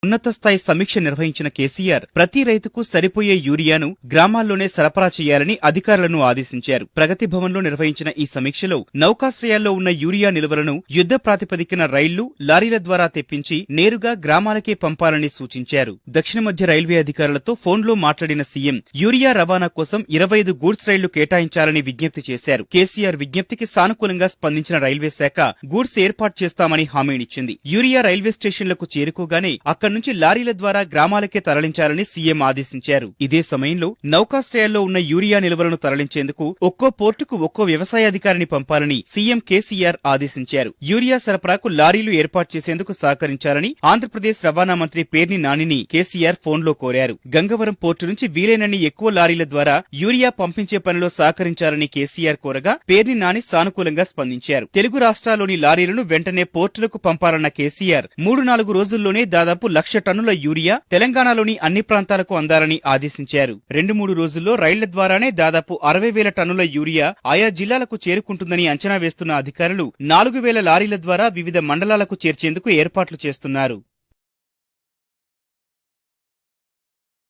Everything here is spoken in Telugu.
ఉన్నత స్థాయి సమీక్ష నిర్వహించిన కేసీఆర్ ప్రతి రైతుకు సరిపోయే యూరియాను గ్రామాల్లోనే సరఫరా చేయాలని అధికారులను ఆదేశించారు. ప్రగతి భవన్లో నిర్వహించిన ఈ సమీక్షలో నౌకాశ్రయాల్లో ఉన్న యూరియా నిల్వలను యుద్ధ ప్రాతిపదికన రైళ్లు, లారీల ద్వారా తెప్పించి నేరుగా గ్రామాలకే పంపాలని సూచించారు. దక్షిణ మధ్య రైల్వే అధికారులతో ఫోన్లో మాట్లాడిన సీఎం యూరియా రవాణా కోసం 25 గూడ్స్ రైళ్లు కేటాయించాలని విజ్ఞప్తి చేశారు. కేసీఆర్ విజ్ఞప్తికి సానుకూలంగా స్పందించిన రైల్వే శాఖ గూడ్స్ ఏర్పాటు చేస్తామని హామీనిచ్చింది. యూరియా రైల్వే స్టేషన్లకు చేరుకోగానే అక్కడి నుంచి లారీల ద్వారా గ్రామాలకే తరలించాలని సీఎం ఆదేశించారు. ఇదే సమయంలో నౌకాశ్రయాల్లో ఉన్న యూరియా నిల్వలను తరలించేందుకు ఒక్కో పోర్టుకు ఒక్కో వ్యవసాయాధికారిని పంపాలని సీఎం కేసీఆర్ ఆదేశించారు. యూరియా సరఫరాకు లారీలు ఏర్పాటు చేసేందుకు సహకరించాలని ఆంధ్రప్రదేశ్ రవాణా మంత్రి పేర్ని నానిని కేసీఆర్ ఫోన్లో కోరారు. గంగవరం పోర్టు నుంచి వీలైనన్ని ఎక్కువ లారీల ద్వారా యూరియా పంపించే పనిలో సహకరించాలని కేసీఆర్ కోరగా పేర్ని నాని సానుకూలంగా స్పందించారు. తెలుగు రాష్ట్రాల్లోని లారీలను వెంటనే పోర్టులకు పంపాలన్న కేసీఆర్ 3-4 రోజుల్లోనే దాదాపు 1,00,000 టన్నుల యూరియా తెలంగాణలోని అన్ని ప్రాంతాలకు అందాలని ఆదేశించారు. 2-3 రోజుల్లో రైళ్ల ద్వారానే దాదాపు 60,000 టన్నుల యూరియా ఆయా జిల్లాలకు చేరుకుంటుందని అంచనా వేస్తున్న అధికారులు 4,000 లారీల ద్వారా వివిధ మండలాలకు చేర్చేందుకు ఏర్పాట్లు చేస్తున్నారు.